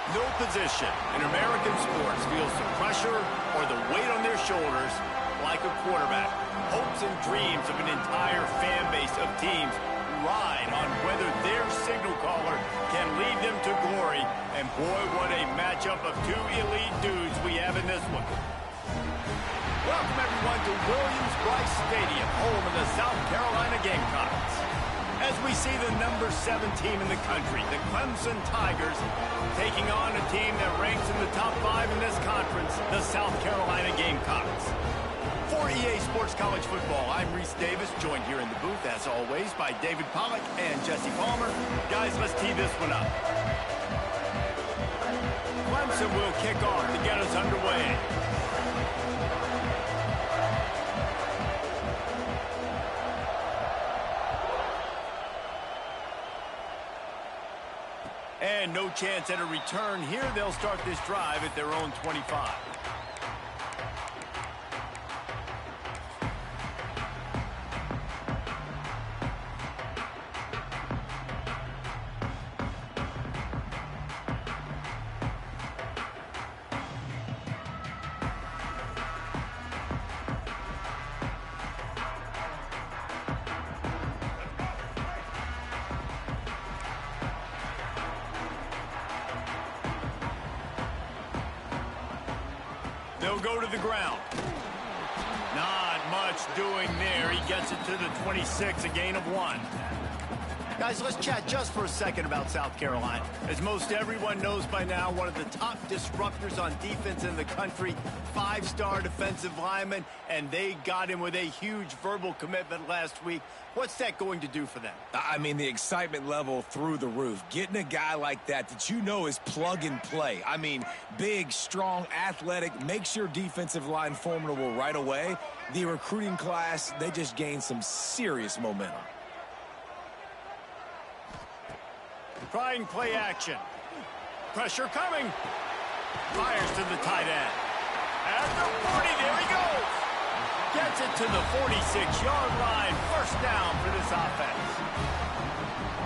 No position in American sports feels the pressure or the weight on their shoulders like a quarterback. Hopes and dreams of an entire fan base of teams ride on whether their signal caller can lead them to glory. And boy, what a matchup of two elite dudes we have in this one. Welcome everyone to Williams-Brice Stadium, home of the South Carolina Gamecocks. As we see the number 7 team in the country, the Clemson Tigers, taking on a team that ranks in the top 5 in this conference, the South Carolina Gamecocks. For EA Sports College Football, I'm Reese Davis, joined here in the booth, as always, by David Pollack and Jesse Palmer. Guys, let's tee this one up. Clemson will kick off to get us underway. And no chance at a return here. They'll start this drive at their own 25. They'll go to the ground. Not much doing there. He gets it to the 26, a gain of 1. Guys, let's chat just for a second about South Carolina. As most everyone knows by now, one of the top disruptors on defense in the country, 5-star defensive lineman, and they got him with a huge verbal commitment last week. What's that going to do for them? I mean, the excitement level through the roof. Getting a guy like that you know is plug and play. I mean, big, strong, athletic, makes your defensive line formidable right away. The recruiting class, they just gained some serious momentum. Trying play action. Pressure coming. Fires to the tight end. At the 40, there he goes. Gets it to the 46-yard line. First down for this offense.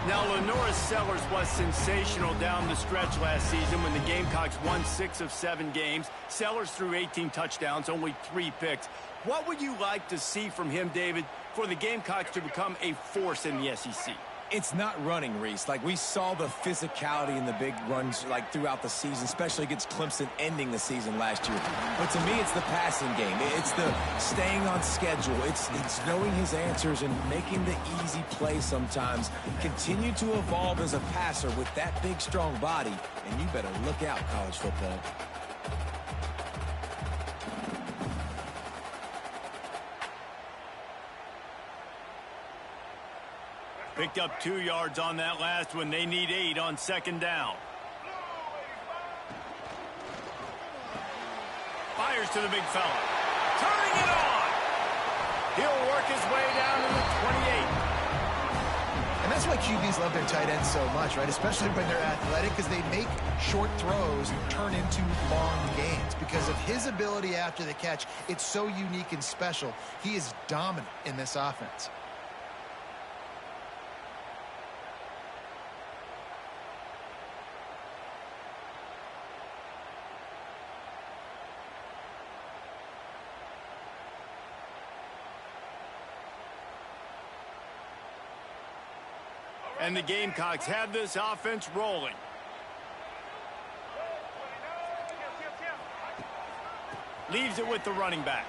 Now, Lenoris Sellers was sensational down the stretch last season when the Gamecocks won 6 of 7 games. Sellers threw 18 touchdowns, only 3 picks. What would you like to see from him, David, for the Gamecocks to become a force in the SEC? It's not running, Reese. Like, we saw the physicality in the big runs, like, throughout the season, especially against Clemson ending the season last year. But to me, it's the passing game. It's the staying on schedule. It's knowing his answers and making the easy play sometimes. Continue to evolve as a passer with that big, strong body, and you better look out, college football. Picked up 2 yards on that last one. They need 8 on second down. Fires to the big fella. Turning it on. He'll work his way down to the 28. And that's why QBs love their tight ends so much, right? Especially when they're athletic, because they make short throws turn into long gains. Because of his ability after the catch, it's so unique and special. He is dominant in this offense. And the Gamecocks have this offense rolling. Leaves it with the running back.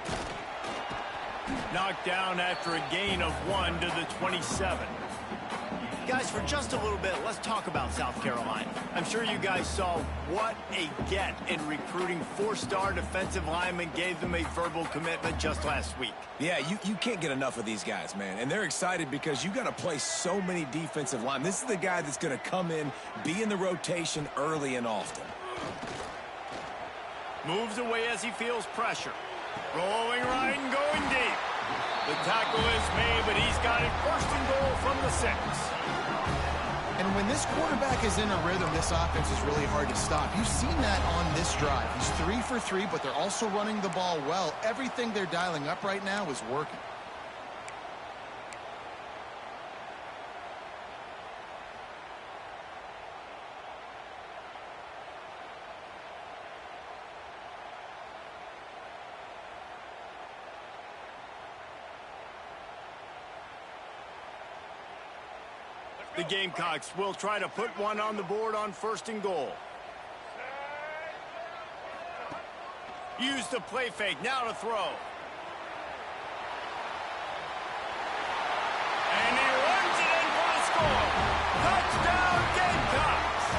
Knocked down after a gain of 1 to the 27. Guys, for just a little bit, let's talk about South Carolina. I'm sure you guys saw what a get in recruiting. 4-star defensive linemen gave them a verbal commitment just last week. Yeah, you can't get enough of these guys, man. And they're excited because you got to play so many defensive linemen. This is the guy that's going to come in, be in the rotation early and often. Moves away as he feels pressure. Rolling right and going deep. The tackle is made, but he's got it first and goal from the 6. And when this quarterback is in a rhythm, this offense is really hard to stop. You've seen that on this drive. He's 3 for 3, but they're also running the ball well. Everything they're dialing up right now is working. The Gamecocks will try to put one on the board on 1st and goal. Use the play fake, now to throw. And he runs it in for the score. Touchdown, Gamecocks!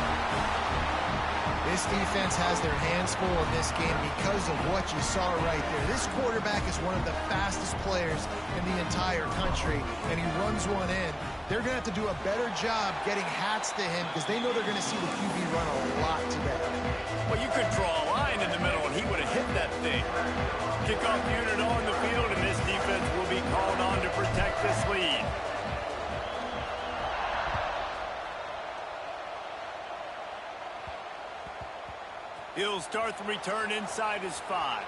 This defense has their hands full in this game because of what you saw right there. This quarterback is one of the fastest players in the entire country, and he runs one in. They're going to have to do a better job getting hats to him because they know they're going to see the QB run a lot today. Well, you could draw a line in the middle, and he would have hit that thing. Kickoff unit on the field, and this defense will be called on to protect this lead. He'll start the return inside his 5.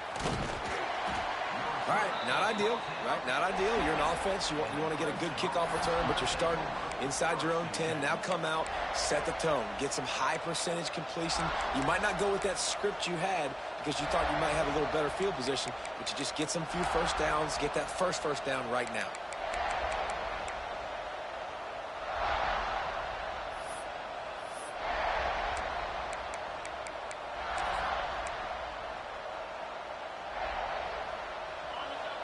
All right, not ideal, right? Not ideal. You're an offense. You want to get a good kickoff return, but you're starting inside your own 10. Now come out, set the tone, get some high percentage completion. You might not go with that script you had because you thought you might have a little better field position, but you just get some few first downs, get that first down right now.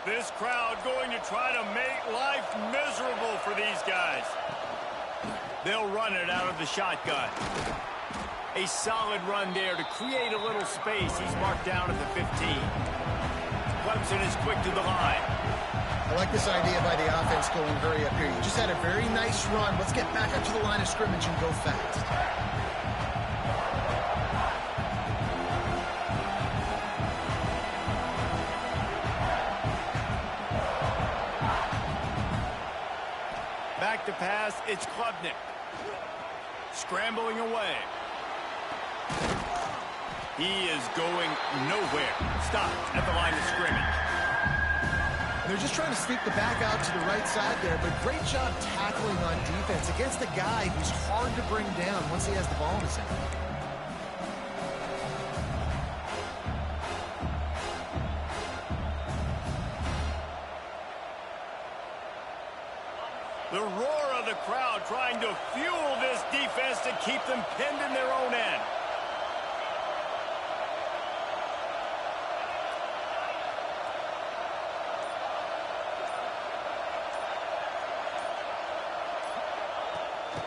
This crowd going to try to make life miserable for these guys. They'll run it out of the shotgun. A solid run there to create a little space. He's marked down at the 15. Clemson is quick to the line. I like this idea by the offense going hurry up here. You just had a very nice run. Let's get back up to the line of scrimmage and go fast. Back to pass, it's Klubnik. Scrambling away. He is going nowhere. Stop at the line of scrimmage. And they're just trying to sneak the back out to the right side there, but great job tackling on defense against a guy who's hard to bring down once he has the ball in his hand. The roar of the crowd trying to fuel this defense to keep them pinned in their own end.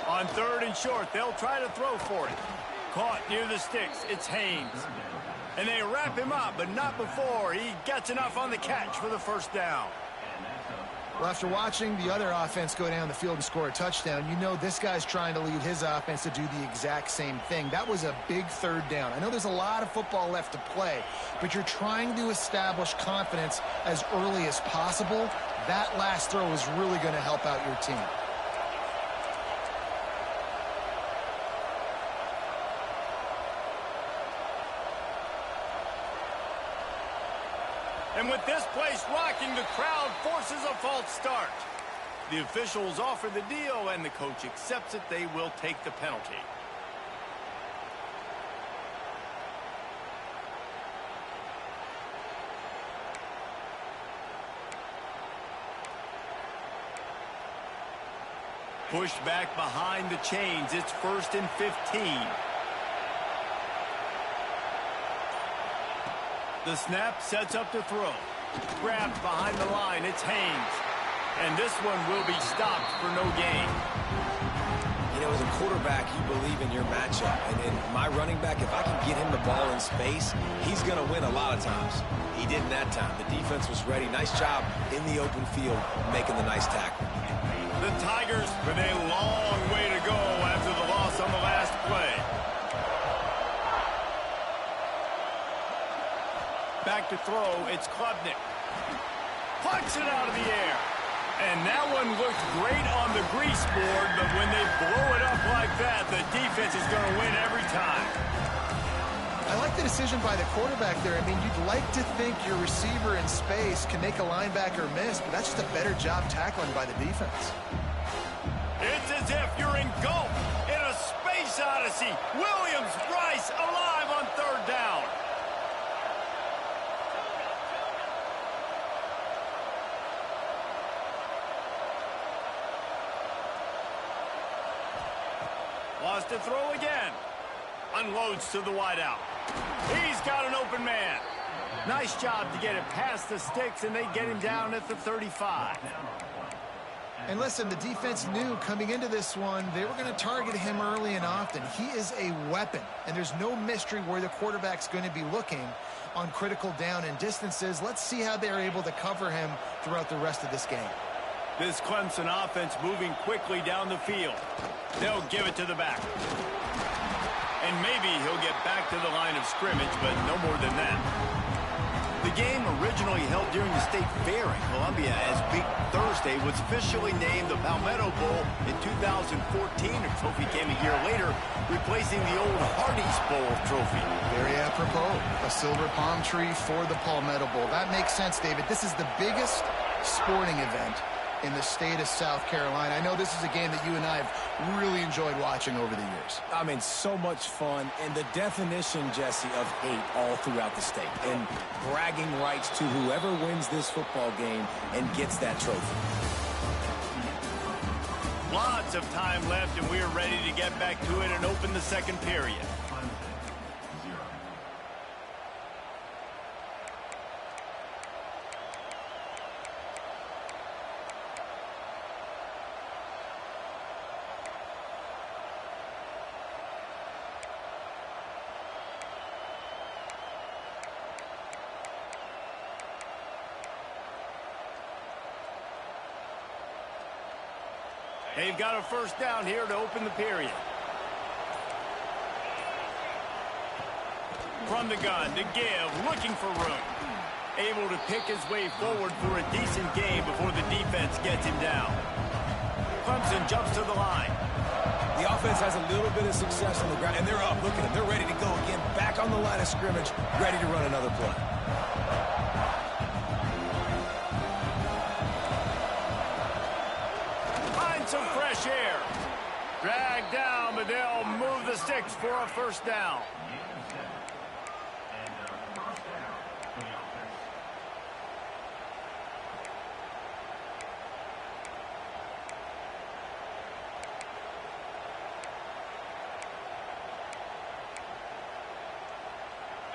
On 3rd and short, they'll try to throw for it. Caught near the sticks, it's Haynes. And they wrap him up, but not before he gets enough on the catch for the first down. Well, after watching the other offense go down the field and score a touchdown, you know this guy's trying to lead his offense to do the exact same thing. That was a big 3rd down. I know there's a lot of football left to play, but you're trying to establish confidence as early as possible. That last throw is really going to help out your team. And with this place rocking, the crowd forces a false start. The officials offer the deal, and the coach accepts it. They will take the penalty. Pushed back behind the chains. It's 1st and 15. The snap sets up to throw. Grabbed behind the line. It's Haynes. And this one will be stopped for no gain. You know, as a quarterback, you believe in your matchup. And in my running back, if I can get him the ball in space, he's going to win a lot of times. He didn't that time. The defense was ready. Nice job in the open field making the nice tackle. The Tigers with a long way to go after the loss on the last play. Back to throw, it's Klubnik. Punch it out of the air. And that one looked great on the grease board, but when they blow it up like that, the defense is going to win every time. I like the decision by the quarterback there. I mean, you'd like to think your receiver in space can make a linebacker miss, but that's just a better job tackling by the defense. It's as if you're engulfed in a space odyssey. Williams, Bryce, alive on 3rd down. Wants to throw again. Unloads to the wideout. He's got an open man. Nice job to get it past the sticks, and they get him down at the 35. And listen, the defense knew coming into this one, they were going to target him early and often. He is a weapon, and there's no mystery where the quarterback's going to be looking on critical down and distances. Let's see how they're able to cover him throughout the rest of this game. This Clemson offense moving quickly down the field. They'll give it to the back. And maybe he'll get back to the line of scrimmage, but no more than that. The game originally held during the State Fair in Columbia as Big Thursday was officially named the Palmetto Bowl in 2014. A trophy came a year later, replacing the old Hardee's Bowl trophy. Very apropos, a silver palm tree for the Palmetto Bowl. That makes sense, David. This is the biggest sporting event in the state of South Carolina. I know this is a game that you and I have really enjoyed watching over the years. I mean, so much fun, and the definition, Jesse, of hate all throughout the state, and bragging rights to whoever wins this football game and gets that trophy. Lots of time left, and we're ready to get back to it and open the second period. They've got a first down here to open the period. From the gun to give, looking for room. Able to pick his way forward for a decent game before the defense gets him down. Clemson jumps to the line. The offense has a little bit of success on the ground, and they're up. Look at them. They're ready to go again. Back on the line of scrimmage, ready to run another play. Some fresh air. Dragged down, but they'll move the sticks for a first down.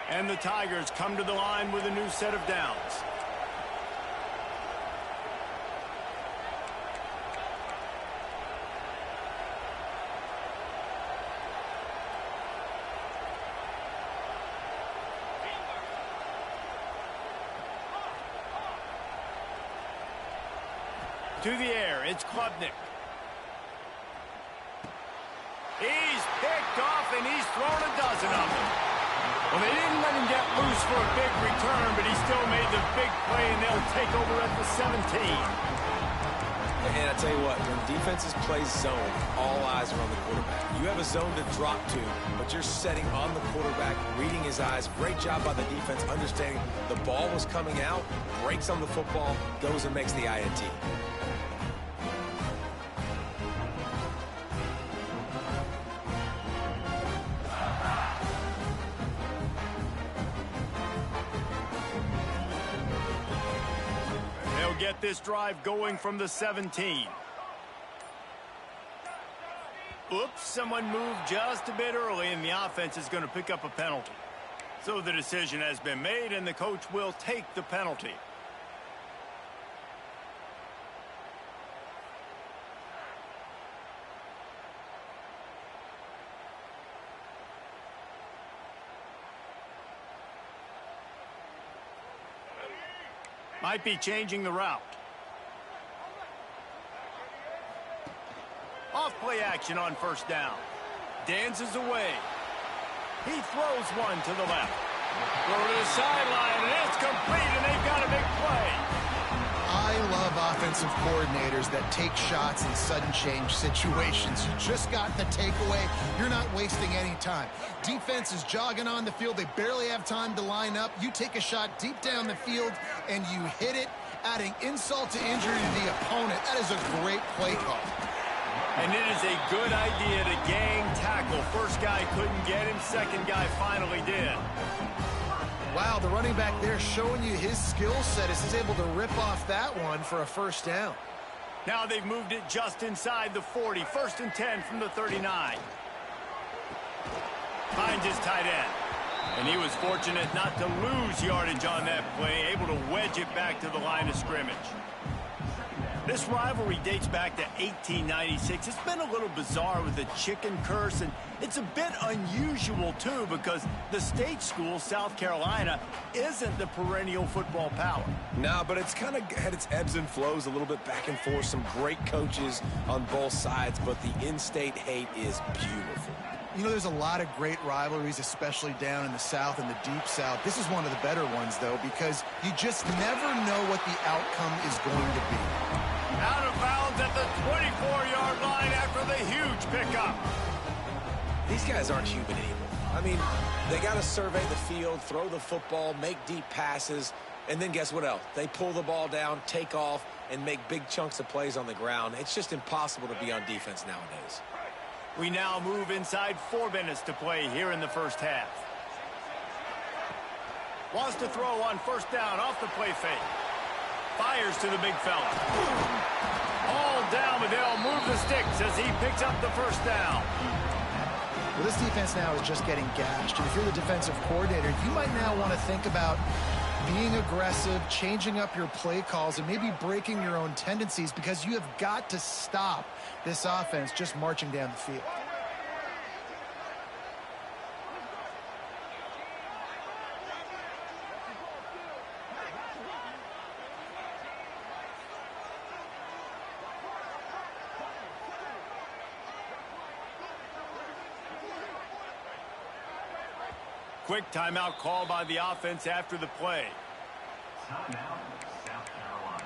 And the Tigers come to the line with a new set of downs. To the air, it's Klubnik. He's picked off, and he's thrown a dozen of them. Well, they didn't let him get loose for a big return, but he still made the big play, and they'll take over at the 17. And I tell you what, when defenses play zone, all eyes are on the quarterback. You have a zone to drop to, but you're setting on the quarterback, reading his eyes. Great job by the defense, understanding the ball was coming out, breaks on the football, goes and makes the INT. Get this drive going from the 17. Oops, someone moved just a bit early, and the offense is going to pick up a penalty. So the decision has been made, and the coach will take the penalty. Might be changing the route. Off play action on first down. Dances away. He throws one to the left. Throw to the sideline, and it's complete, and they've got a big play. I love offensive coordinators that take shots in sudden change situations. You just got the takeaway. You're not wasting any time. Defense is jogging on the field. They barely have time to line up. You take a shot deep down the field, and you hit it, adding insult to injury to the opponent. That is a great play call. And it is a good idea to gang tackle. First guy couldn't get him. Second guy finally did. Wow, the running back there showing you his skill set as he's able to rip off that one for a first down. Now they've moved it just inside the 40. First and 10 from the 39. Finds his tight end. And he was fortunate not to lose yardage on that play, able to wedge it back to the line of scrimmage. This rivalry dates back to 1896. It's been a little bizarre with the chicken curse, and it's a bit unusual, too, because the state school, South Carolina, isn't the perennial football power. No, but it's kind of had its ebbs and flows, a little bit back and forth, some great coaches on both sides, but the in-state hate is beautiful. You know, there's a lot of great rivalries, especially down in the South and the Deep South. This is one of the better ones, though, because you just never know what the outcome is going to be. Out of bounds at the 24-yard line after the huge pickup. These guys aren't human anymore. I mean, they got to survey the field, throw the football, make deep passes, and then guess what else? They pull the ball down, take off, and make big chunks of plays on the ground. It's just impossible to be on defense nowadays. We now move inside 4 minutes to play here in the first half. Wants to throw on first down off the play fake. Fires to the big fella. All down, but they'll move the sticks as he picks up the first down. Well, this defense now is just getting gashed. And if you're the defensive coordinator, you might now want to think about being aggressive, changing up your play calls, and maybe breaking your own tendencies, because you have got to stop this offense just marching down the field. Quick timeout call by the offense after the play. Timeout, South Carolina.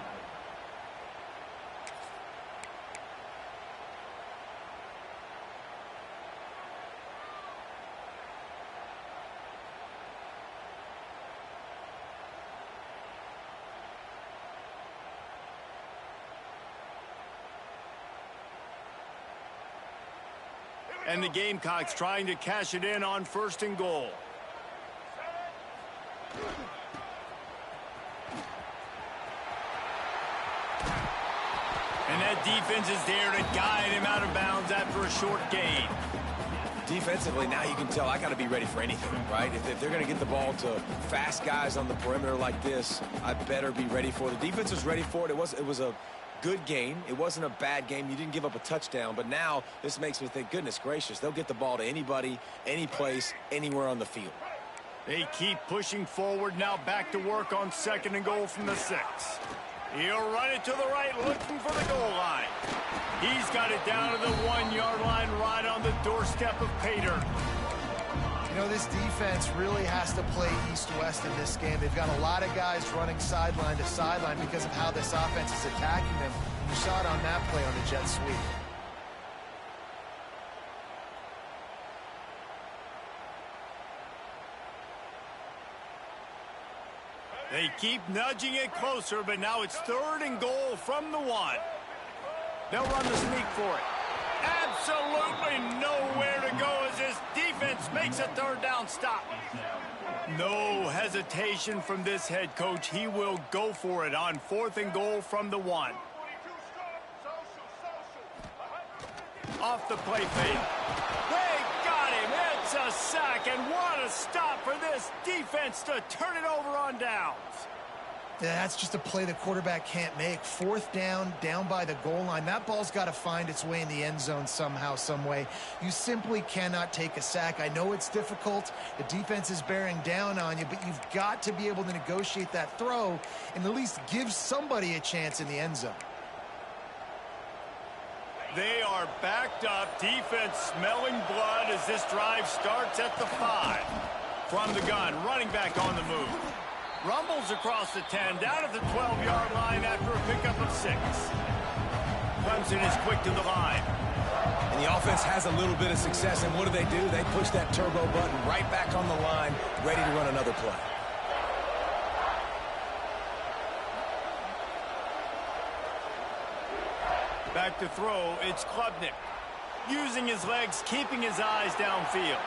And the Gamecocks trying to cash it in on 1st and goal. And that defense is there to guide him out of bounds after a short gain. Defensively, now you can tell I got to be ready for anything, right? If they're going to get the ball to fast guys on the perimeter like this, I better be ready for it. The defense was ready for it. It was a good game. It wasn't a bad game. You didn't give up a touchdown, but now this makes me think, goodness gracious, they'll get the ball to anybody, any place, anywhere on the field. They keep pushing forward, now back to work on 2nd and goal from the 6. He'll run it to the right, looking for the goal line. He's got it down to the 1-yard line, right on the doorstep of Pater. You know, this defense really has to play east-west in this game. They've got a lot of guys running sideline to sideline because of how this offense is attacking them. You saw it on that play on the jet sweep. They keep nudging it closer, but now it's 3rd and goal from the 1. They'll run the sneak for it. Absolutely nowhere to go as this defense makes a 3rd down stop. No hesitation from this head coach. He will go for it on 4th and goal from the 1. Off the play fake. They got him. It's a sack, and what a stop for this defense to turn it over on downs. Yeah, that's just a play the quarterback can't make. 4th down, down by the goal line. That ball's got to find its way in the end zone somehow, some way. You simply cannot take a sack. I know it's difficult. The defense is bearing down on you, but you've got to be able to negotiate that throw and at least give somebody a chance in the end zone. They are backed up. Defense smelling blood as this drive starts at the 5. From the gun, running back on the move. Rumbles across the 10, down at the 12-yard line after a pickup of 6. Clemson is quick to the line. And the offense has a little bit of success, and what do? They push that turbo button right back on the line, ready to run another play. Back to throw, it's Klubnik. Using his legs, keeping his eyes downfield.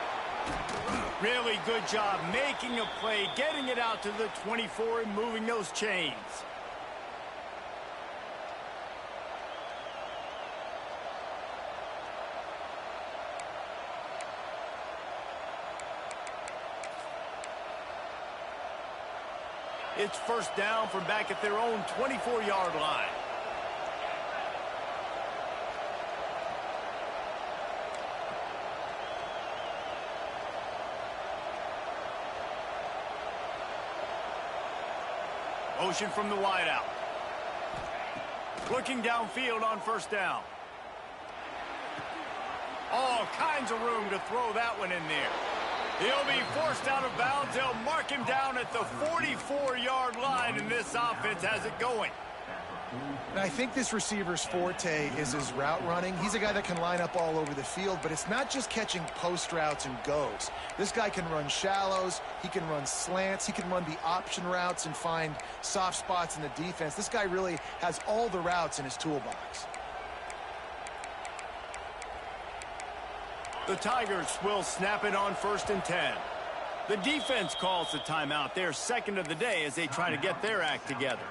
Really good job making a play, getting it out to the 24 and moving those chains. It's first down from back at their own 24-yard line. Motion from the wideout. Looking downfield on first down. All kinds of room to throw that one in there. He'll be forced out of bounds. They'll mark him down at the 44-yard line, and this offense has it going. And I think this receiver's forte is his route running. He's a guy that can line up all over the field, but it's not just catching post routes and goes. This guy can run shallows, he can run slants, he can run the option routes and find soft spots in the defense. This guy really has all the routes in his toolbox. The Tigers will snap it on 1st and 10. The defense calls the timeout. Their second of the day as they try to get their act together.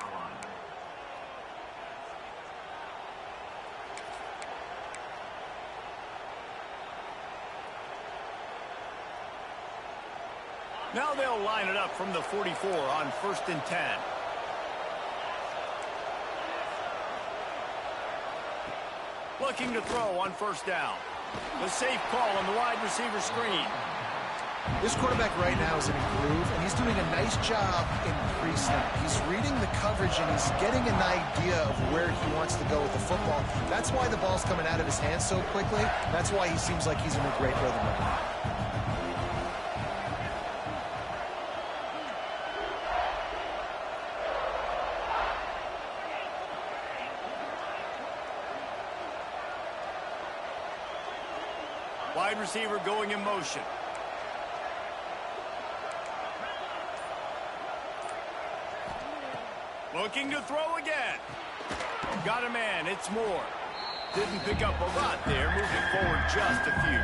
Now they'll line it up from the 44 on 1st and 10. Looking to throw on first down. The safe call on the wide receiver screen. This quarterback right now is in a groove, and he's doing a nice job in pre-snap. He's reading the coverage, and he's getting an idea of where he wants to go with the football. That's why the ball's coming out of his hands so quickly. That's why he seems like he's in a great rhythm right now. Wide receiver going in motion. Looking to throw again. Got a man, it's Moore. Didn't pick up a lot there, moving forward just a few.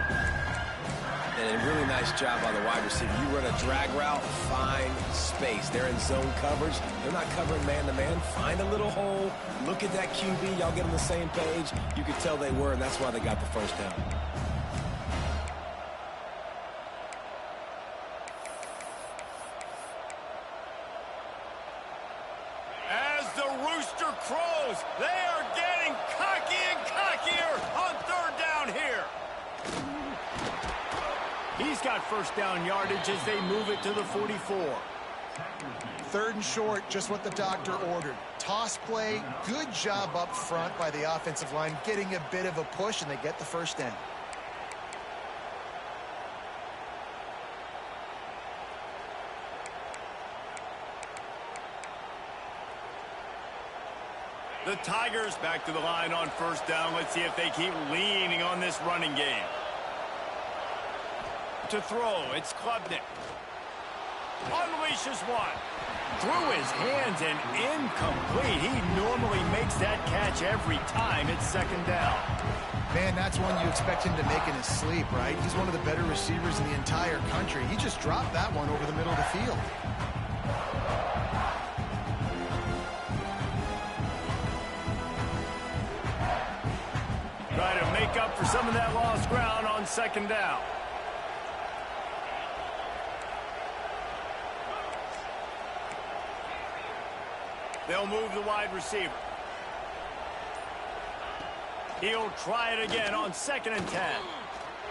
And a really nice job on the wide receiver. You run a drag route, find space. They're in zone coverage. They're not covering man-to-man. Find a little hole. Look at that QB. Y'all get on the same page. You could tell they were, and that's why they got the first down. Crows, they are getting cocky and cockier on third down here. He's got first down yardage as they move it to the 44. 3rd and short, just what the doctor ordered. Toss play, good job up front by the offensive line, getting a bit of a push, and they get the first down. The Tigers back to the line on first down. Let's see if they keep leaning on this running game. To throw, it's Klubnik. Unleashes one. Through his hands and incomplete. He normally makes that catch every time. It's 2nd down. Man, that's one you expect him to make in his sleep, right? He's one of the better receivers in the entire country. He just dropped that one over the middle of the field. Try to make up for some of that lost ground on 2nd down. They'll move the wide receiver. He'll try it again on 2nd and 10.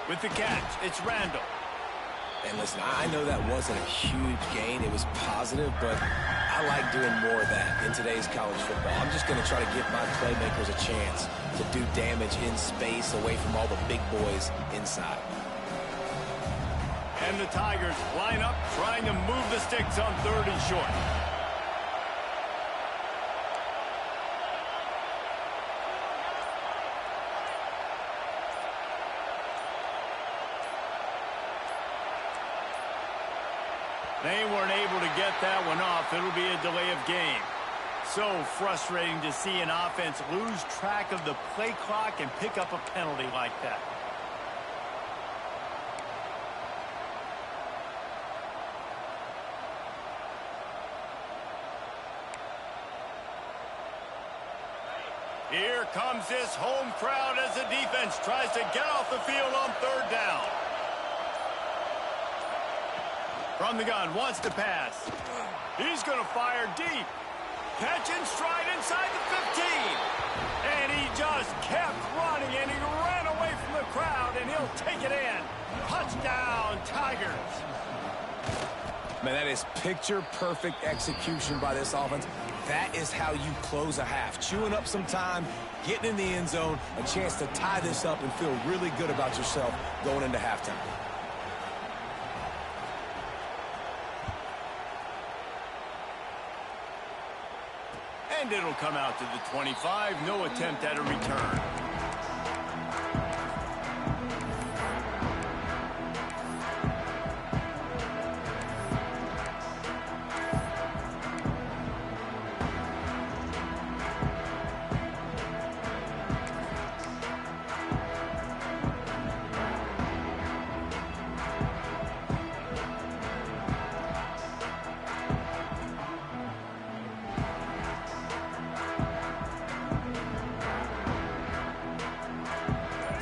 With the catch, it's Randall. And listen, I know that wasn't a huge gain. It was positive, but I like doing more of that in today's college football. I'm just going to try to give my playmakers a chance to do damage in space away from all the big boys inside. And the Tigers line up, trying to move the sticks on 3rd and short. They weren't able to get that one off. It'll be a delay of game. So frustrating to see an offense lose track of the play clock and pick up a penalty like that. Here comes this home crowd as the defense tries to get off the field on 3rd down. From the gun, wants to pass. He's going to fire deep. Catch and stride inside the 15. And he just kept running, and he ran away from the crowd, and he'll take it in. Touchdown, Tigers. Man, that is picture-perfect execution by this offense. That is how you close a half. Chewing up some time, getting in the end zone, a chance to tie this up and feel really good about yourself going into halftime. And it'll come out to the 25. No attempt at a return.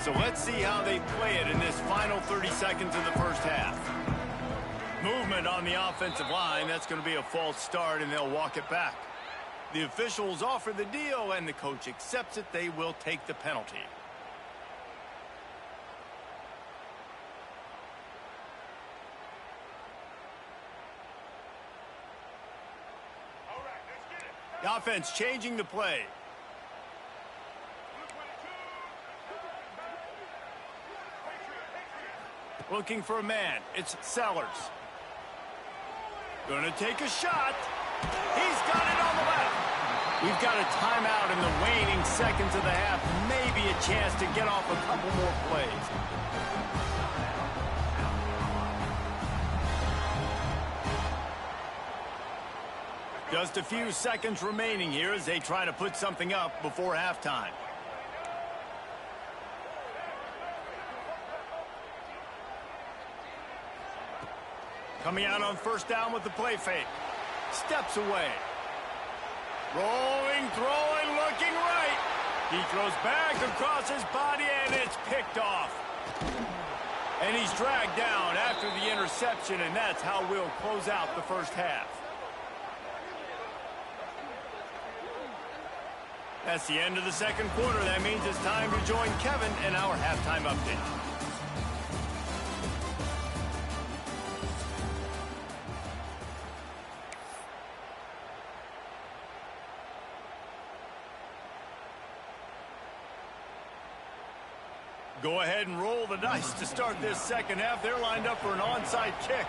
So let's see how they play it in this final 30 seconds of the first half. Movement on the offensive line. That's going to be a false start, and they'll walk it back. The officials offer the deal, and the coach accepts it. They will take the penalty. The offense changing the play. Looking for a man. It's Sellers. Gonna take a shot. He's got it on the left. We've got a timeout in the waning seconds of the half. Maybe a chance to get off a couple more plays. Just a few seconds remaining here as they try to put something up before halftime. Coming out on first down with the play fake. Steps away. Rolling, throwing, looking right. He throws back across his body, and it's picked off. And he's dragged down after the interception, and that's how we'll close out the first half. That's the end of the second quarter. That means it's time to join Kevin in our halftime update. Go ahead and roll the dice to start this second half. They're lined up for an onside kick.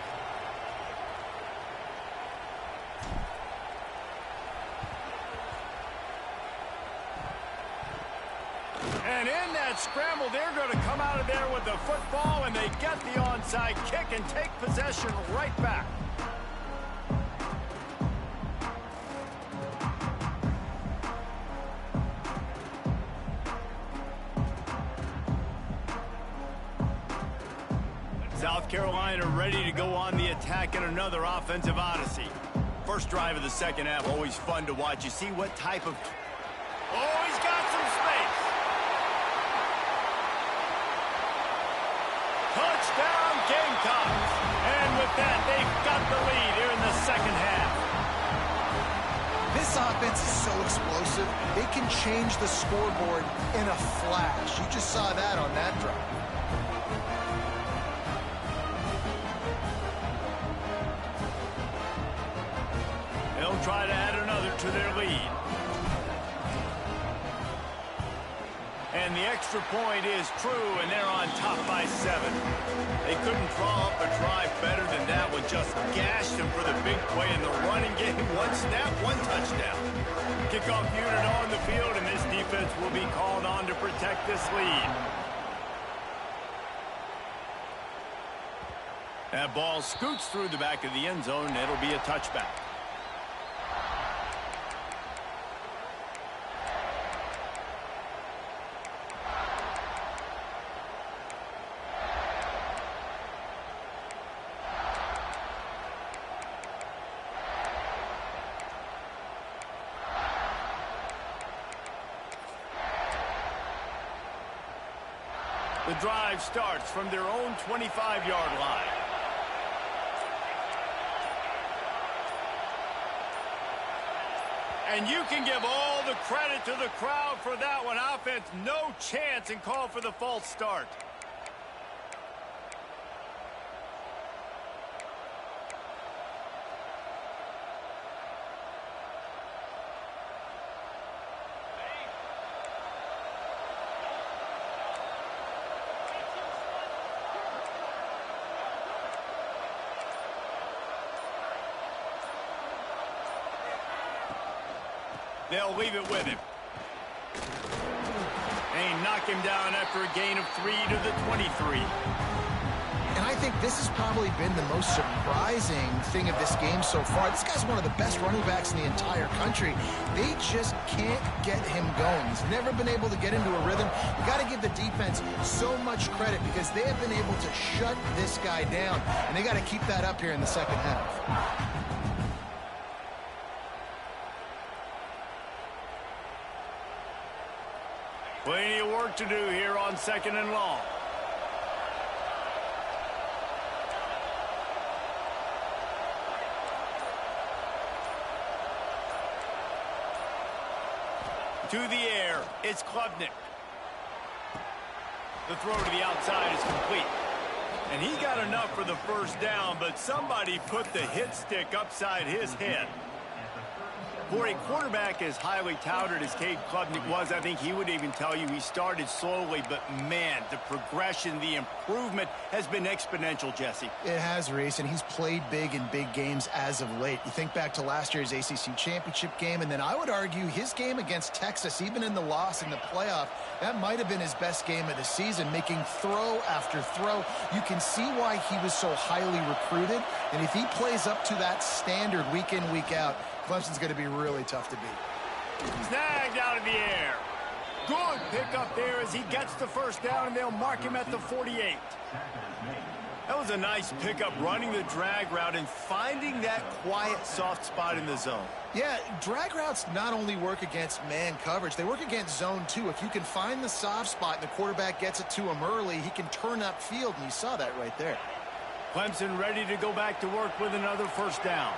And in that scramble, they're going to come out of there with the football, and they get the onside kick and take possession right back. South Carolina ready to go on the attack in another offensive odyssey. First drive of the second half, always fun to watch. You see what type of... Oh, he's got some space. Touchdown, Gamecocks. And with that, they've got the lead here in the second half. This offense is so explosive, it can change the scoreboard in a flash. You just saw that on that drive. They'll try to add another to their lead. And the extra point is true, and they're on top by 7. They couldn't draw up a drive better than that one. Just gashed them for the big play in the running game. One snap, one touchdown. Kickoff unit on the field, and this defense will be called on to protect this lead. That ball scoots through the back of the end zone, and it'll be a touchback. The drive starts from their own 25-yard line. And you can give all the credit to the crowd for that one. Offense, no chance, and call for the false start. They'll leave it with him. And knock him down after a gain of 3 to the 23. And I think this has probably been the most surprising thing of this game so far. This guy's one of the best running backs in the entire country. They just can't get him going. He's never been able to get into a rhythm. You got to give the defense so much credit because they have been able to shut this guy down. And they got to keep that up here in the second half. Plenty of work to do here on 2nd and long. To the air, it's Klubnik. The throw to the outside is complete. And he got enough for the first down, but somebody put the hit stick upside his head. For a quarterback as highly touted as Cade Klubnik was, I think he would even tell you he started slowly, but man, the progression, the improvement has been exponential, Jesse. It has, Reese, and he's played big in big games as of late. You think back to last year's ACC championship game, and then I would argue his game against Texas, even in the loss in the playoff, that might have been his best game of the season, making throw after throw. You can see why he was so highly recruited, and if he plays up to that standard week in, week out, Clemson's going to be really tough to beat. Snagged out of the air. Good pickup there as he gets the first down, and they'll mark him at the 48. That was a nice pickup, running the drag route and finding that quiet, soft spot in the zone. Yeah, drag routes not only work against man coverage, they work against zone too. If you can find the soft spot and the quarterback gets it to him early, he can turn upfield, and you saw that right there. Clemson ready to go back to work with another first down.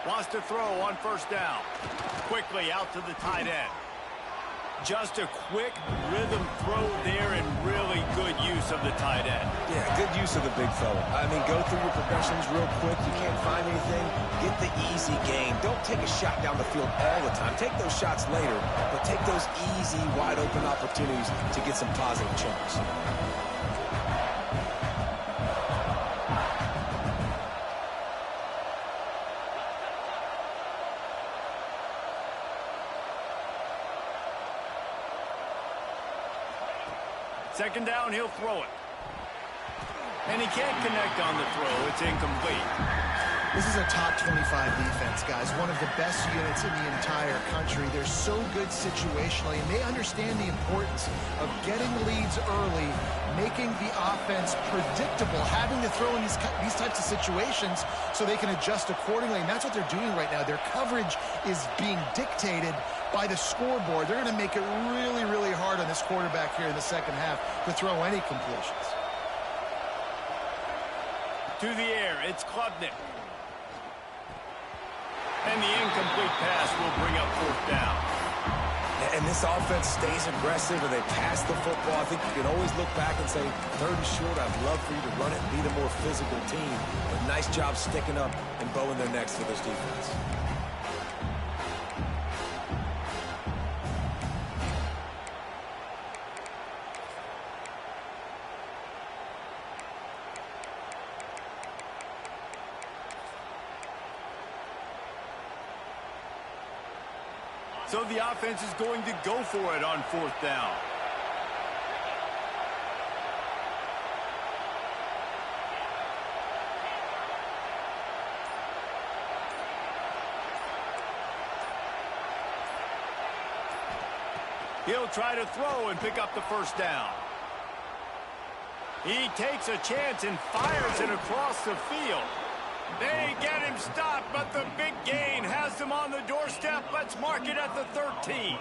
Wants to throw on first down. Quickly out to the tight end. Just a quick rhythm throw there and really good use of the tight end. Yeah, good use of the big fella. I mean, go through your progressions real quick. You can't find anything. Get the easy gain. Don't take a shot down the field all the time. Take those shots later, but take those easy, wide open opportunities to get some positive chunks. Second down, he'll throw it. And he can't connect on the throw. It's incomplete. This is a top 25 defense, guys. One of the best units in the entire country. They're so good situationally, and they understand the importance of getting leads early, making the offense predictable, having to throw in these types of situations so they can adjust accordingly. And that's what they're doing right now. Their coverage is being dictated by the scoreboard. They're going to make it really, really hard on this quarterback here in the second half to throw any completions. To the air, it's Klubnik. And the incomplete pass will bring up fourth down. And this offense stays aggressive and they pass the football. I think you can always look back and say, third and short, I'd love for you to run it and be the more physical team. But nice job sticking up and bowing their necks for this defense. So the offense is going to go for it on fourth down. He'll try to throw and pick up the first down. He takes a chance and fires it across the field. They get him stopped, but the big gain has them on the doorstep. Let's mark it at the 13.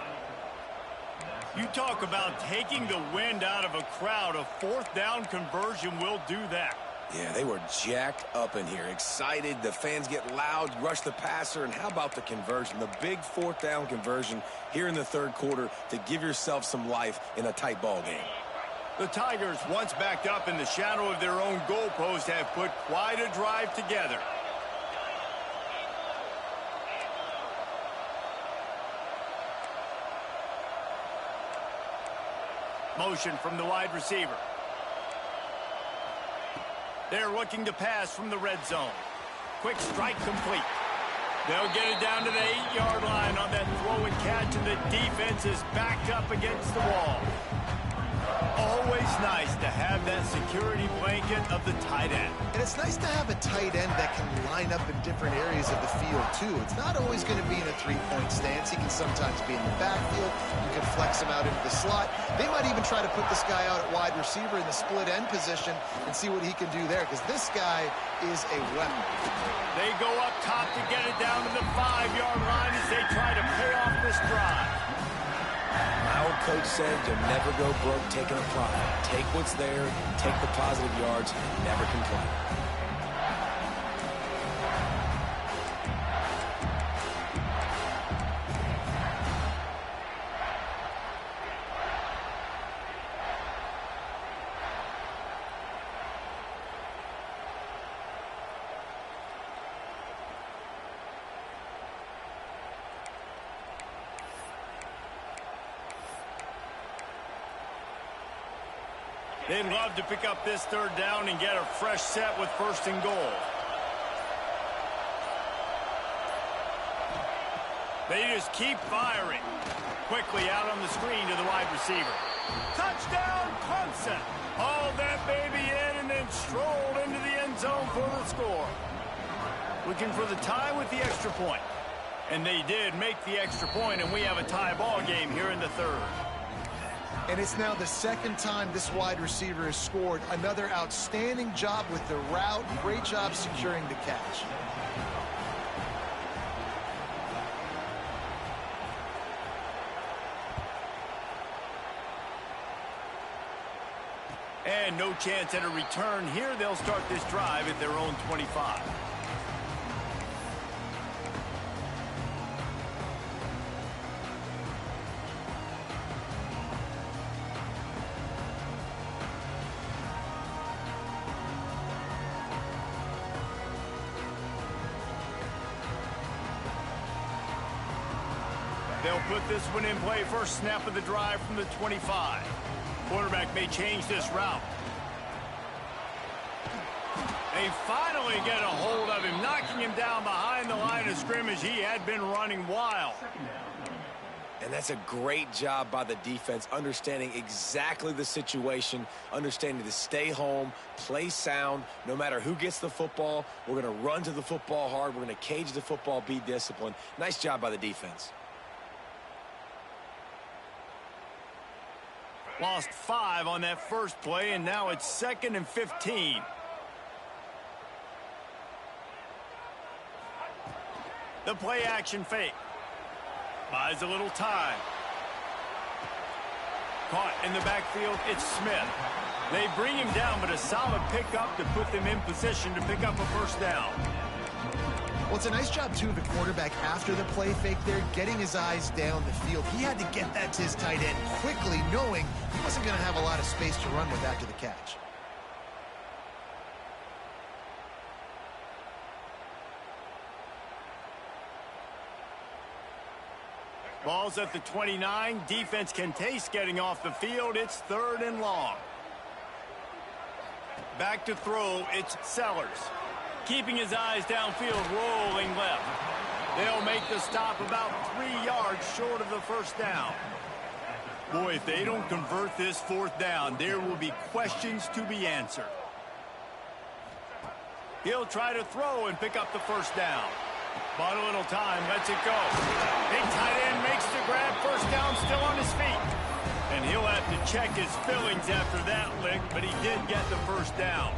You talk about taking the wind out of a crowd. A fourth down conversion will do that. Yeah, they were jacked up in here, excited. The fans get loud, rush the passer, and how about the conversion? The big fourth down conversion here in the third quarter to give yourself some life in a tight ball game. The Tigers, once backed up in the shadow of their own goalpost, have put quite a drive together. Motion from the wide receiver. They're looking to pass from the red zone. Quick strike complete. They'll get it down to the 8-yard line on that throw and catch, and the defense is backed up against the wall. Always nice to have that security blanket of the tight end. And it's nice to have a tight end that can line up in different areas of the field, too. It's not always going to be in a three-point stance. He can sometimes be in the backfield. You can flex him out into the slot. They might even try to put this guy out at wide receiver in the split end position and see what he can do there, because this guy is a weapon. They go up top to get it down to the 5-yard line as they try to pay off this drive. My old coach said you'll never go broke taking a profit. Take what's there, take the positive yards, and never complain. They'd love to pick up this third down and get a fresh set with first and goal. They just keep firing. Quickly out on the screen to the wide receiver. Touchdown, Clemson. Hauled that baby in and then strolled into the end zone for the score. Looking for the tie with the extra point. And they did make the extra point, and we have a tie ball game here in the third. And it's now the second time this wide receiver has scored. Another outstanding job with the route. Great job securing the catch. And no chance at a return here. They'll start this drive at their own 25. They'll put this one in play. First snap of the drive from the 25. Quarterback may change this route. They finally get a hold of him, knocking him down behind the line of scrimmage. He had been running wild. And that's a great job by the defense, understanding exactly the situation, understanding to stay home, play sound. No matter who gets the football, we're going to run to the football hard. We're going to cage the football, be disciplined. Nice job by the defense. Lost 5 on that first play, and now it's 2nd and 15. The play action fake. Buys a little time. Caught in the backfield, it's Smith. They bring him down, but a solid pickup to put them in position to pick up a first down. Well, it's a nice job, too, of the quarterback after the play fake there, getting his eyes down the field. He had to get that to his tight end quickly, knowing he wasn't going to have a lot of space to run with after the catch. Ball's at the 29. Defense can taste getting off the field. It's 3rd and long. Back to throw, it's Sellers. Keeping his eyes downfield, rolling left. They'll make the stop about 3 yards short of the first down. Boy, if they don't convert this 4th down, there will be questions to be answered. He'll try to throw and pick up the first down. Bought a little time, lets it go. Big tight end makes the grab, first down, still on his feet. And he'll have to check his fillings after that lick, but he did get the first down.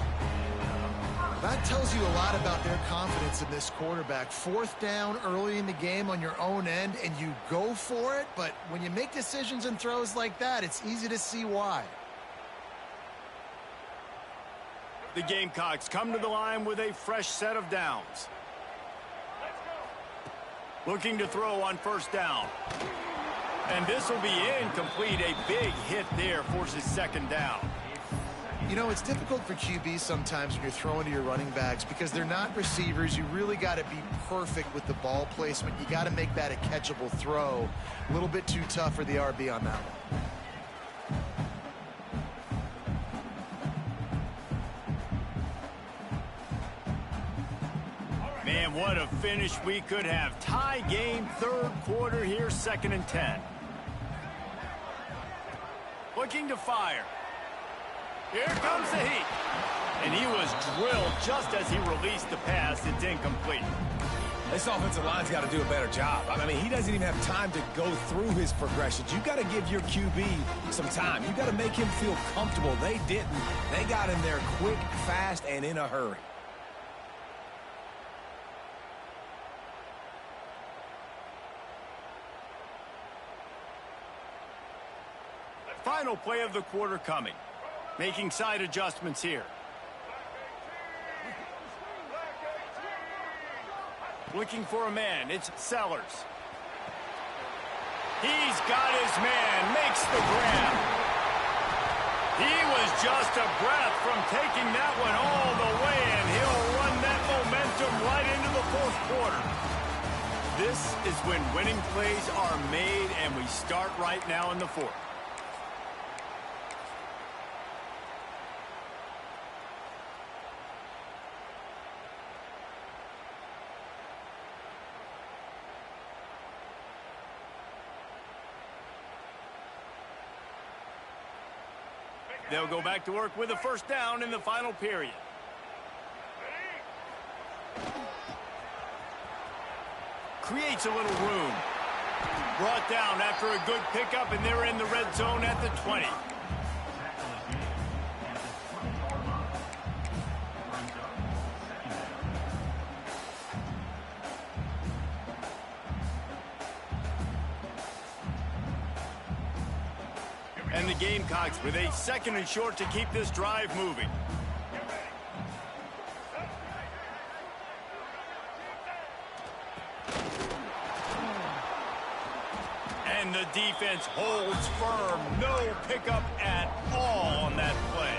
That tells you a lot about their confidence in this quarterback. Fourth down early in the game on your own end, and you go for it. But when you make decisions and throws like that, it's easy to see why. The Gamecocks come to the line with a fresh set of downs. Looking to throw on first down. And this will be incomplete. A big hit there forces second down. You know, it's difficult for QBs sometimes when you're throwing to your running backs because they're not receivers. You really got to be perfect with the ball placement. You got to make that a catchable throw. A little bit too tough for the RB on that one. Man, what a finish we could have. Tie game, third quarter here, 2nd and 10. Looking to fire. Here comes the heat. And he was drilled just as he released the pass. It's incomplete. This offensive line's got to do a better job. I mean, he doesn't even have time to go through his progressions. You got to give your QB some time. You got to make him feel comfortable. They didn't. They got him there quick, fast, and in a hurry. Final play of the quarter coming. Making side adjustments here. Looking for a man. It's Sellers. He's got his man. Makes the grab. He was just a breath from taking that one all the way, and he'll run that momentum right into the fourth quarter. This is when winning plays are made, and we start right now in the fourth. They'll go back to work with a first down in the final period. Creates a little room. Brought down after a good pickup, and they're in the red zone at the 20. And the Gamecocks with a 2nd and short to keep this drive moving. And the defense holds firm. No pickup at all on that play.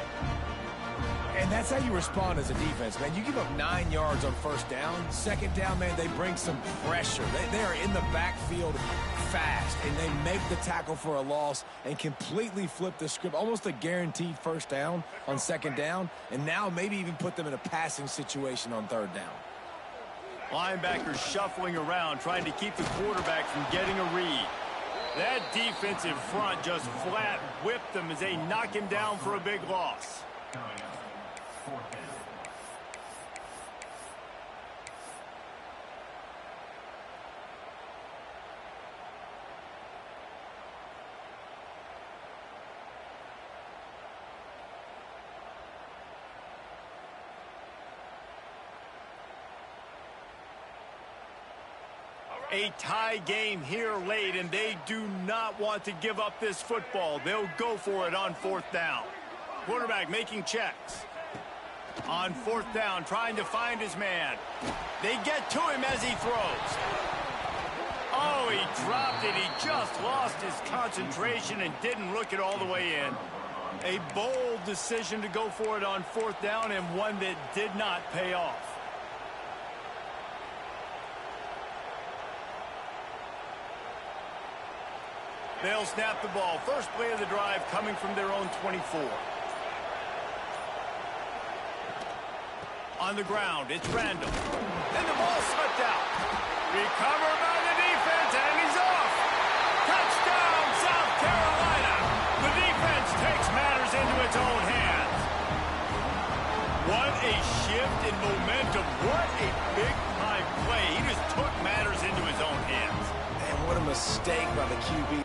And that's how you respond as a defense, man. You give up 9 yards on first down. Second down, man, they bring some pressure. They are in the backfield fast, and they make the tackle for a loss and completely flip the script. Almost a guaranteed first down on second down, and now maybe even put them in a passing situation on third down. Linebackers shuffling around, trying to keep the quarterback from getting a read. That defensive front just flat whipped them as they knock him down for a big loss. A tie game here late, and they do not want to give up this football. They'll go for it on fourth down. Quarterback making checks. On fourth down, trying to find his man. They get to him as he throws. Oh, he dropped it. He just lost his concentration and didn't look it all the way in. A bold decision to go for it on fourth down, and one that did not pay off. They'll snap the ball. First play of the drive coming from their own 24. On the ground, it's Randall. And the ball slipped out. Recovered by the defense, and he's off. Touchdown, South Carolina. The defense takes matters into its own hands. What a shift in momentum. What a big-time play. He just took matters into his own hands. Man, what a mistake by the QB.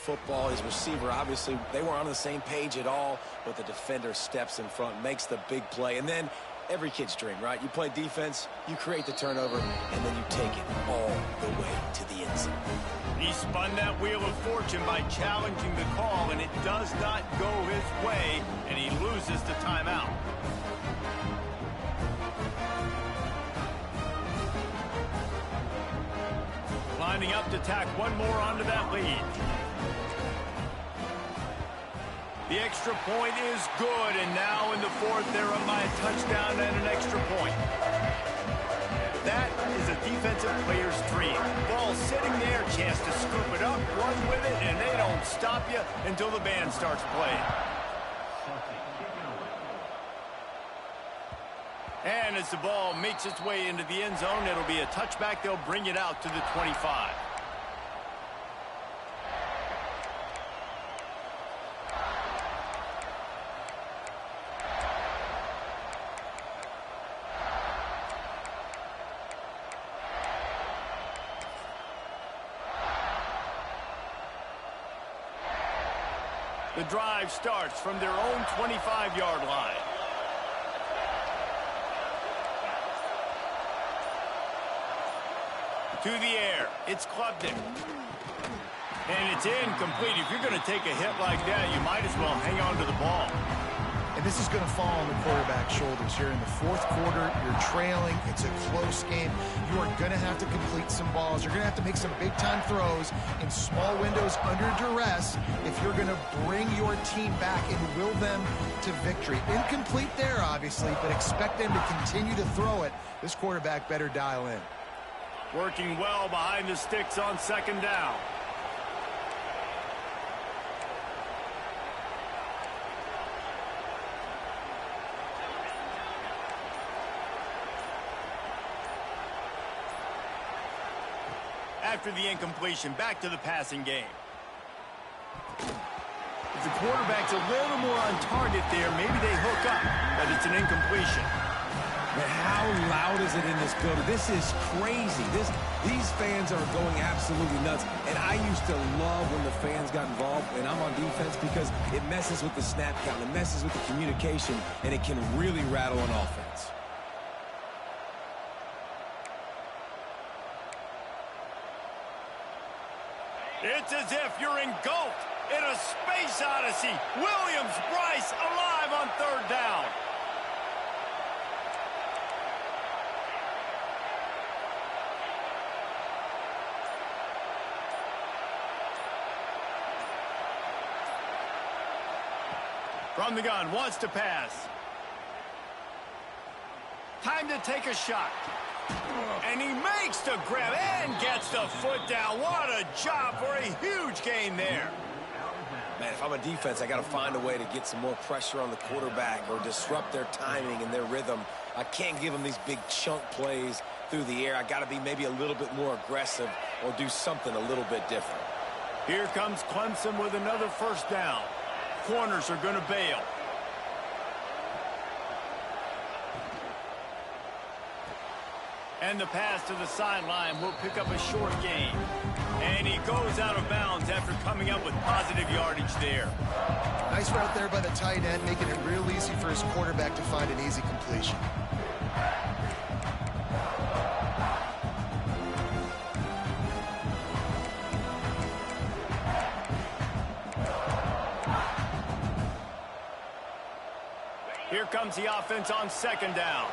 football. His receiver, obviously, they were on the same page at all, but the defender steps in front, makes the big play. And then every kid's dream, right? You play defense, you create the turnover, and then you take it all the way to the end zone. He spun that wheel of fortune by challenging the call, and it does not go his way, and he loses the timeout. Lining up to tack one more onto that lead. The extra point is good, and now in the fourth, they're up by a touchdown and an extra point. That is a defensive player's dream. Ball sitting there, chance to scoop it up, run with it, and they don't stop you until the band starts playing. And as the ball makes its way into the end zone, it'll be a touchback. They'll bring it out to the 25. The drive starts from their own 25-yard line. To the air, it's Klubnik. And it's incomplete. If you're going to take a hit like that, you might as well hang on to the ball. And this is going to fall on the quarterback's shoulders here in the fourth quarter. You're trailing. It's a close game. You are going to have to complete some balls. You're going to have to make some big-time throws in small windows under duress if you're going to bring your team back and will them to victory. Incomplete there, obviously, but expect them to continue to throw it. This quarterback better dial in. Working well behind the sticks on second down. After the incompletion, back to the passing game. If the quarterback's a little more on target there, maybe they hook up, but it's an incompletion. Man, how loud is it in this building? This is crazy. These fans are going absolutely nuts. And I used to love when the fans got involved, and I'm on defense, because it messes with the snap count, it messes with the communication, and it can really rattle an offense. It's as if you're engulfed in a space odyssey. Williams-Brice alive on third down. From the gun, wants to pass. Time to take a shot. And he makes the grab and gets the foot down. What a job for a huge gain there. Man, if I'm a defense, I got to find a way to get some more pressure on the quarterback or disrupt their timing and their rhythm. I can't give them these big chunk plays through the air. I got to be maybe a little bit more aggressive or do something a little bit different. Here comes Clemson with another first down. Corners are going to bail. And the pass to the sideline will pick up a short gain. And he goes out of bounds after coming up with positive yardage there. Nice route there by the tight end, making it real easy for his quarterback to find an easy completion. Here comes the offense on second down.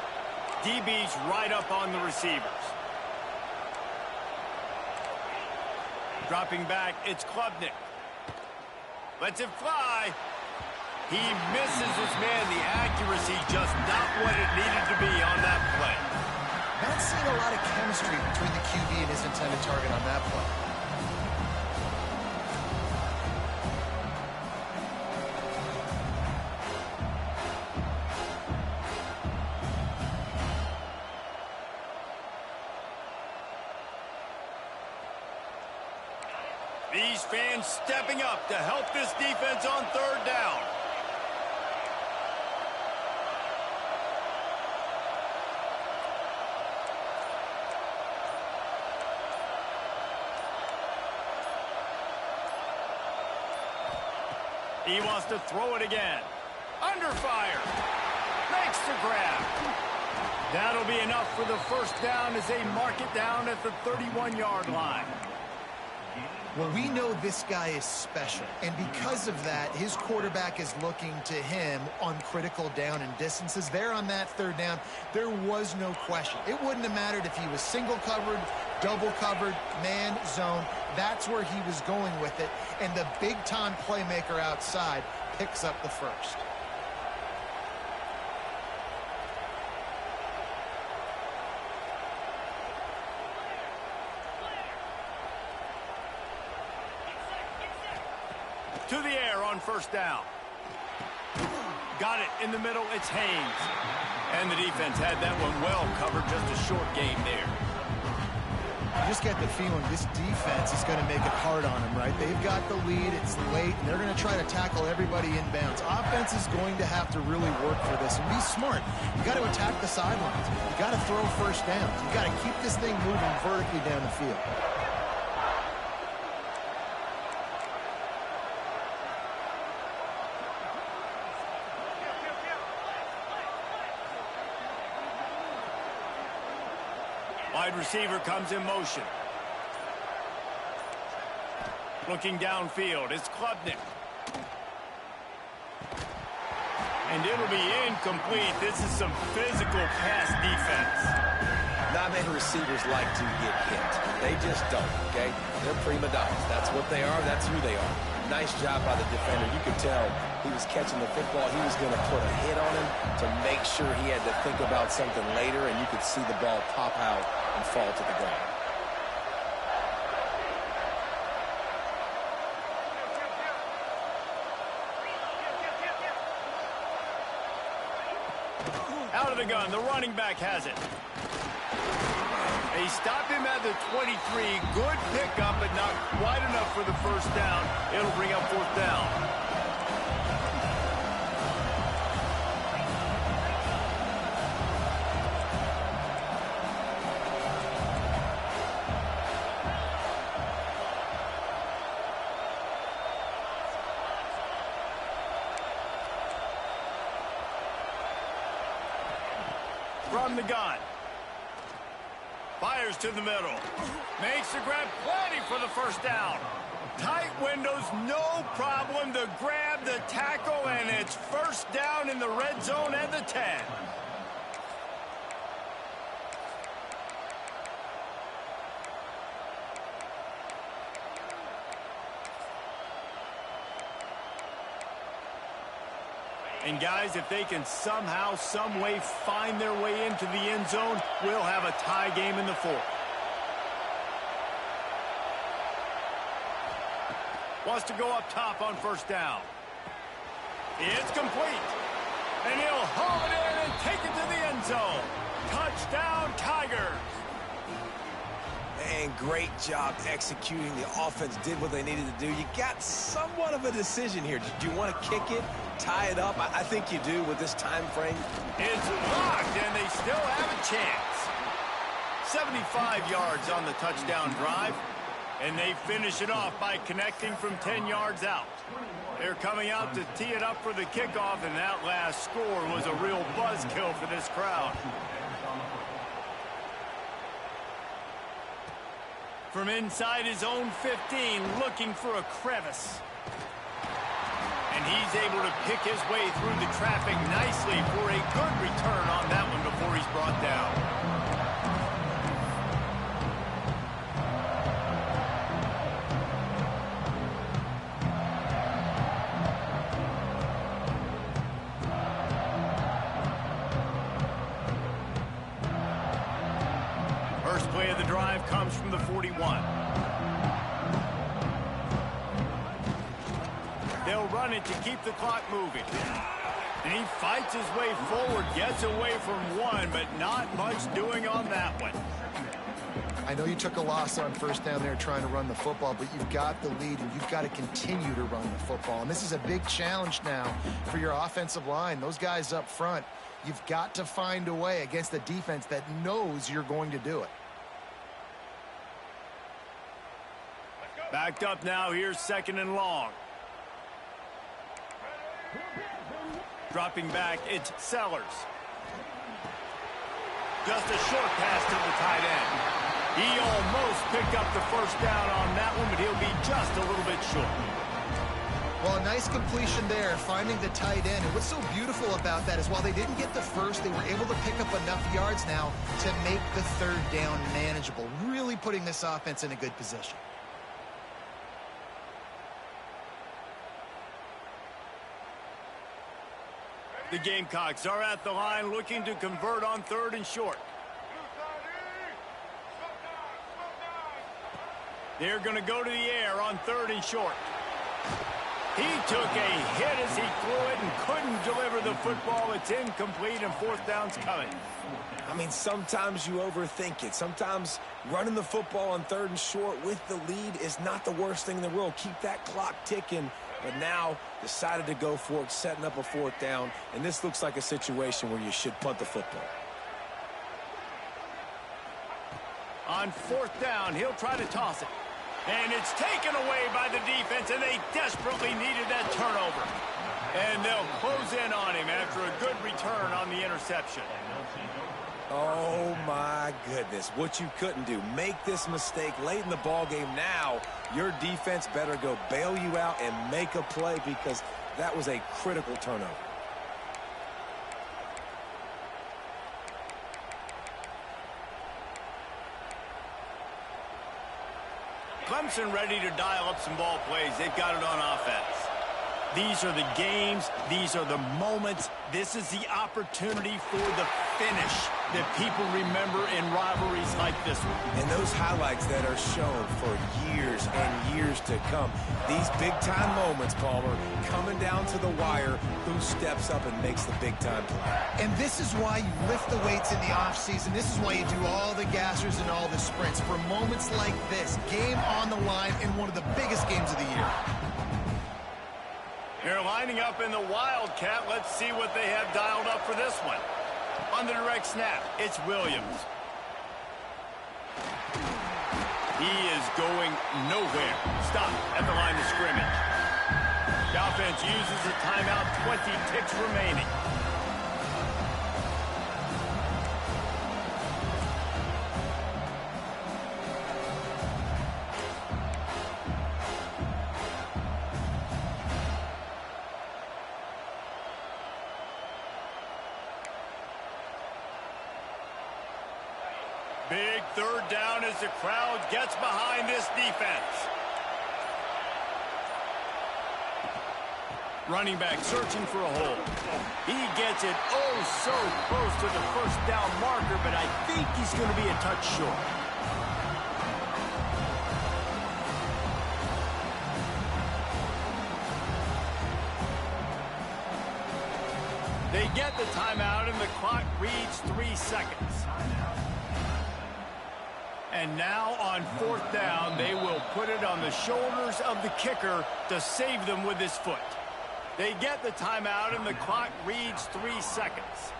DB's right up on the receivers. Dropping back, it's Klubnik. Lets it fly. He misses his man. The accuracy just not what it needed to be on that play. Not seeing a lot of chemistry between the QB and his intended target on that play. These fans stepping up to help this defense on third down. He wants to throw it again. Under fire. Makes the grab. That'll be enough for the first down as they mark it down at the 31-yard line. Well, we know this guy is special, and because of that, his quarterback is looking to him on critical down and distances. There on that third down, there was no question. It wouldn't have mattered if he was single covered, double covered, man, zone. That's where he was going with it, and the big-time playmaker outside picks up the first. To the air on first down. Got it in the middle. It's Haynes. And the defense had that one well covered. Just a short game there. You just get the feeling this defense is going to make it hard on them, right? They've got the lead. It's late, and they're going to try to tackle everybody inbounds. Offense is going to have to really work for this and be smart. You got to attack the sidelines. You got to throw first downs. You got to keep this thing moving vertically down the field. Wide receiver comes in motion. Looking downfield, it's Klubnik. And it'll be incomplete. This is some physical pass defense. Not many receivers like to get hit. They just don't, okay? They're prima donnas. That's what they are. That's who they are. Nice job by the defender. You could tell he was catching the football. He was going to put a hit on him to make sure he had to think about something later, and you could see the ball pop out and fall to the ground. Out of the gun, the running back has it. They stopped him at the 23. Good pickup, but not quite enough for the first down. It'll bring up fourth down. From the gun. Fires to the middle. Makes the grab, plenty for the first down. Tight windows, no problem to grab the tackle, and it's first down in the red zone at the 10. And guys, if they can somehow, some way find their way into the end zone, we'll have a tie game in the fourth. Wants to go up top on first down. It's complete. And he'll haul it in and take it to the end zone. Touchdown, Tigers. And great job executing. The offense did what they needed to do. You got somewhat of a decision here. Do you want to kick it, tie it up? I think you do with this time frame. It's locked, and they still have a chance. 75 yards on the touchdown drive, and they finish it off by connecting from 10 yards out. They're coming out to tee it up for the kickoff, and that last score was a real buzzkill for this crowd. From inside his own 15, looking for a crevice. And he's able to pick his way through the traffic nicely for a good return on that one before he's brought down. First play of the drive comes from the 41. They'll run it to keep the clock moving. And he fights his way forward, gets away from one, but not much doing on that one. I know you took a loss on first down there trying to run the football, but you've got the lead, and you've got to continue to run the football. And this is a big challenge now for your offensive line. Those guys up front, you've got to find a way against a defense that knows you're going to do it. Backed up now, here's second and long. Dropping back, it's Sellers. Just a short pass to the tight end. He almost picked up the first down on that one, but he'll be just a little bit short. Well, a nice completion there, finding the tight end. And what's so beautiful about that is while they didn't get the first, they were able to pick up enough yards now to make the third down manageable, really putting this offense in a good position. The Gamecocks are at the line looking to convert on 3rd and short. They're going to go to the air on 3rd and short. He took a hit as he threw it and couldn't deliver the football. It's incomplete and 4th down's coming. I mean, sometimes you overthink it. Sometimes running the football on 3rd and short with the lead is not the worst thing in the world. Keep that clock ticking. But now decided to go for it, setting up a 4th down. And this looks like a situation where you should punt the football. On 4th down, he'll try to toss it. And it's taken away by the defense, and they desperately needed that turnover. And they'll close in on him after a good return on the interception. Oh, my goodness. What you couldn't do. Make this mistake late in the ballgame. Now, your defense better go bail you out and make a play because that was a critical turnover. Clemson ready to dial up some ball plays. They've got it on offense. These are the games. These are the moments. This is the opportunity for the finish that people remember in rivalries like this one. And those highlights that are shown for years and years to come. These big-time moments, Palmer, coming down to the wire, who steps up and makes the big-time play. And this is why you lift the weights in the offseason. This is why you do all the gassers and all the sprints. For moments like this, game on the line in one of the biggest games of the year. They're lining up in the Wildcat. Let's see what they have dialed up for this one. On the direct snap, it's Williams. He is going nowhere. Stop at the line of scrimmage. The offense uses a timeout, 20 ticks remaining. Big 3rd down as the crowd gets behind this defense. Running back searching for a hole. He gets it oh so close to the 1st down marker, but I think he's going to be a touch short. They get the timeout and the clock reads 3 seconds. And now on 4th down, they will put it on the shoulders of the kicker to save them with his foot. They get the timeout, and the clock reads 3 seconds.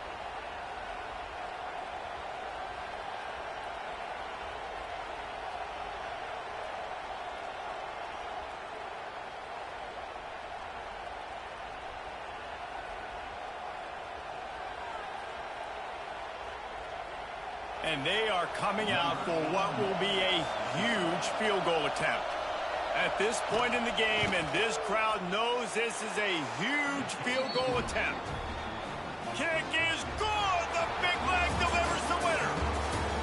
And they are coming out for what will be a huge field goal attempt. At this point in the game, and this crowd knows this is a huge field goal attempt. Kick is good. The big leg delivers the winner.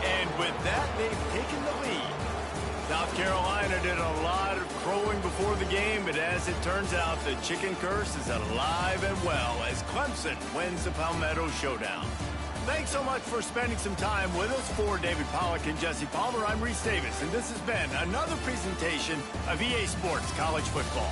And with that, they've taken the lead. South Carolina did a lot of crowing before the game, but as it turns out, the chicken curse is alive and well as Clemson wins the Palmetto Showdown. Thanks so much for spending some time with us. For David Pollack and Jesse Palmer, I'm Reese Davis, and this has been another presentation of EA Sports College Football.